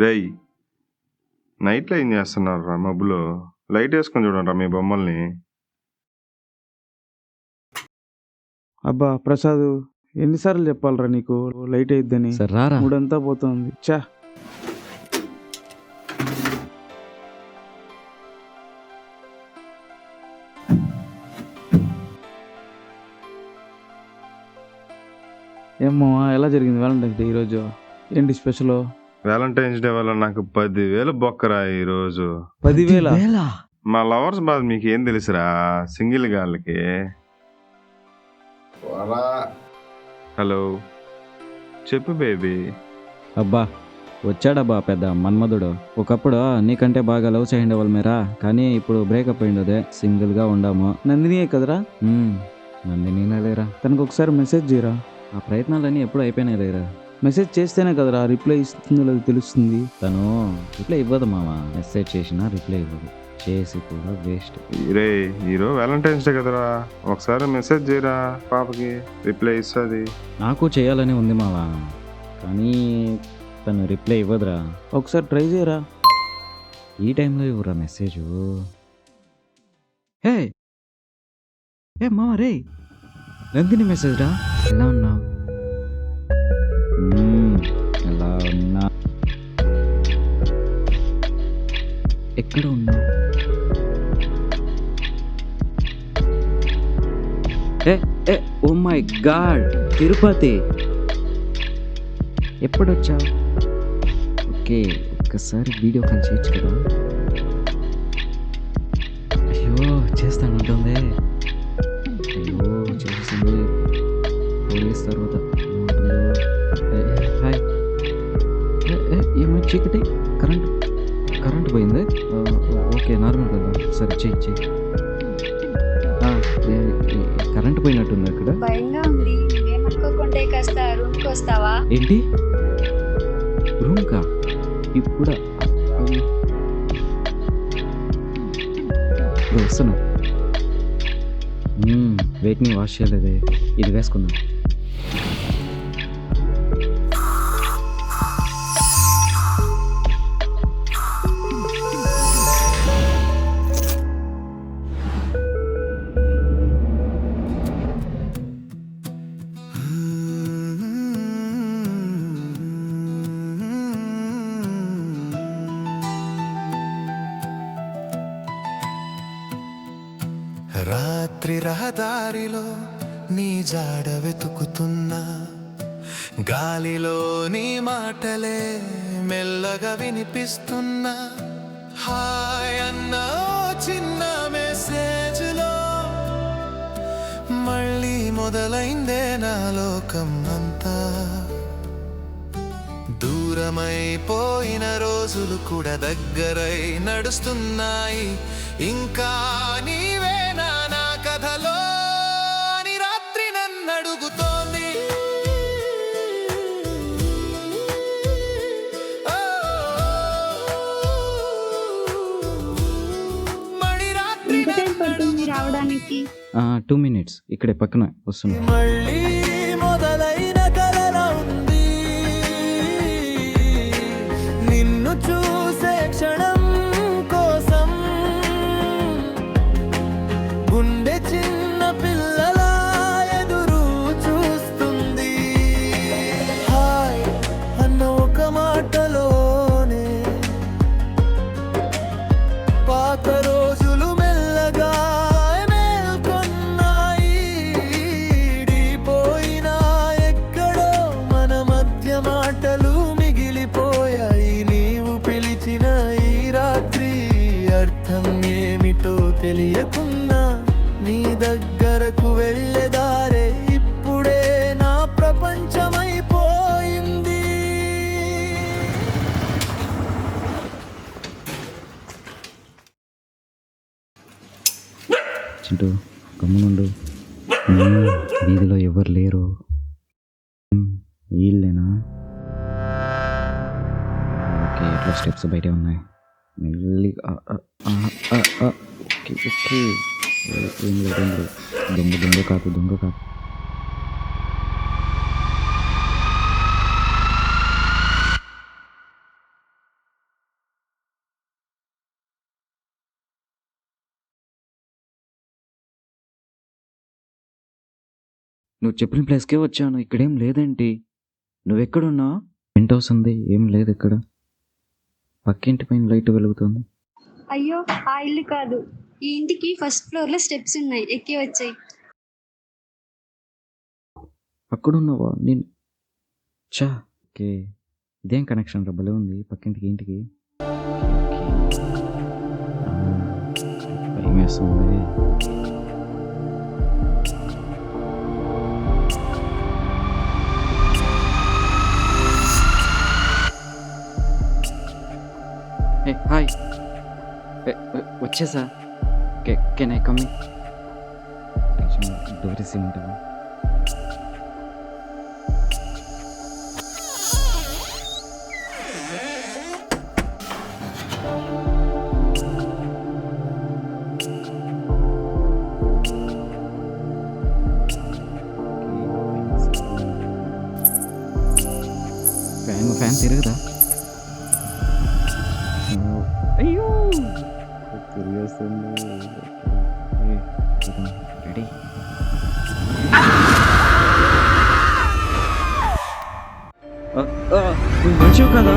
రేయ్ నైట్లో ఏం చేస్తున్నారా మబ్బులో? లైట్ వేసుకొని చూడండి మీ బొమ్మల్ని. అబ్బా ప్రసాద్, ఎన్నిసార్లు చెప్పాలరా నీకు లైట్ అయిద్దని? సరే రారా. మూడంతా పోతుంది. చా ఏమో ఎలా జరిగింది వ్యాలంటైన్స్ డే ఈరోజు? ఏంటి స్పెషల్? వ్యాలంటైన్స్ డే వల్ల నాకు 10,000 బొక్కరా ఈరోజు. 10,000? మా లవర్స్ బాధ మీకు ఏం తెలుసురా సింగిల్ గాళ్ళకి. హలో చెప్పు బేబీ. అబ్బా వచ్చాడబ్బా పెద్ద మన్మధుడు. ఒకప్పుడు నీకంటే బాగా లవ్ చేయండి వాళ్ళు మీరా, కానీ ఇప్పుడు బ్రేకప్ అయింది. అదే సింగిల్ గా ఉండాము. నందినియే కదరా? నందిని లేరా. తనకు ఒకసారి మెసేజ్ చేయరా. ఆ ప్రయత్నాలన్నీ ఎప్పుడు అయిపోయినాయి లేరా. మెసేజ్ చేస్తేనే కదరా రిప్లై ఇస్తుందో లేదో తెలుస్తుంది. తను రిప్లై ఇవ్వదు మామ. మెసేజ్ చేసినా రిప్లై ఇవ్వదు, చేసి కూడా వేస్ట్. రే ఈరోజు వ్యాలంటైన్స్ డే కదరా, ఒకసారి మెసేజ్ చేయరా పాపకి, రిప్లై ఇస్తుంది. నాకు చేయాలని ఉంది మామ, కానీ తను రిప్లై ఇవ్వదురా. ఒకసారి ట్రై చేయరా. ఈ టైంలో ఇవ్వరా మెసేజ్. హే ఏ మామ రే, నందిని మెసేజ్ రా. ఎలా ఉన్నావు? ఎలా ఉన్నా? ఎక్కడ ఉన్నావు? ఏ ఓ మై గాడ్, తిరుపతి. ఎప్పుడొచ్చావు? ఓకే, ఒక్కసారి వీడియో కాల్ చేయొచ్చు కదా. అయ్యో చేస్తానంటుంది. అయ్యో చేసింది. పోలీస్ తర్వాత హాయ్. ఏమో చీకటి, కరెంట్ పోయింది. ఓకే నార్మల్ కదా. సరే చెయ్యి. కరెంట్ పోయినట్టుంది అక్కడ. భయంగా ఉంది. ఏమనుకోకుంటే కాస్త రూమ్కి వస్తావా? ఏంటి రూమ్ కా? ఇప్పుడు వస్తున్నా. వెయిట్ని వాష్ చేయలేదే, ఇది వేసుకుందాం. రాత్రి రహదారిలో నీ జాడ వెతుకుతున్నా, గాలిలో నీ మాటలే మెల్లగా వినిపిస్తున్నా. హాయ్ అన్న చిన్న మెసేజ్లో మళ్ళీ మొదలైందే నా లోకం అంతా. దూరమైపోయిన రోజులు కూడా దగ్గరై నడుస్తున్నాయి. ఇంకా నీవేనా నా కథలో అని రాత్రి నన్ను అడుగుతోంది. మడి రాత్రి పడుతుంది రావడానికి. 2 minutes ఇక్కడే పక్కన వస్తున్నా. మళ్ళీ మొదలైన కలలా ఉంది. నిన్ను చూసే క్షణం కోసం గుండె చిన్న పిల్లలా ఎదురు చూస్తుంది. హాయ్ అన్న ఒక మాటలోనే పాత రోజులు మెల్లగా మేల్కొన్నాయి. పోయినా ఎక్కడో మన మధ్య మాటలు మిగిలిపోయాయి. నీవు పిలిచిన ఈ రాత్రి అర్థం ఏమిటో తెలియకున్నా నీ దగ్గరకు వెళ్ళేదారే ఇప్పుడే నా ప్రపంచమైపోయింది. చింటూ గమ్మునుండు. వీధిలో ఎవరు లేరు. వీళ్ళేనా? ఓకే, ఎట్లా స్టెప్స్ బయటే ఉన్నాయి. మెల్లిగా ఓకే. ఏం లేదు. దొంగ కాదు. నువ్వు చెప్పిన ప్లేస్కే వచ్చాను. ఇక్కడేం లేదేంటి? నువ్వెక్కడున్నావు? పెంట్ హౌస్ ఉంది, ఏం లేదు ఇక్కడ. పక్కింటి పైన లైట్ వెలుగుతుంది. అయ్యో ఆ ఇల్లు కాదు, ఈ ఇంటికి ఫస్ట్ ఫ్లోర్ లో స్టెప్స్ ఉన్నాయి, ఎక్కి వచ్చాయి. అక్కడున్నావా? నేను చా ఓకే, ఇదేం కనెక్షన్ రా, భలే ఉంది పక్కింటికి ఇంటికి. భయం వేస్తుంది. హాయ్, వచ్చేసా. Can I come? డోర్ వేసి ఉంటావా? ఫ్యాన్ తిరుగుదా? అయ్యో తిరిగేస్తుంది. రెడీ. నువ్వు మంచివి కదా?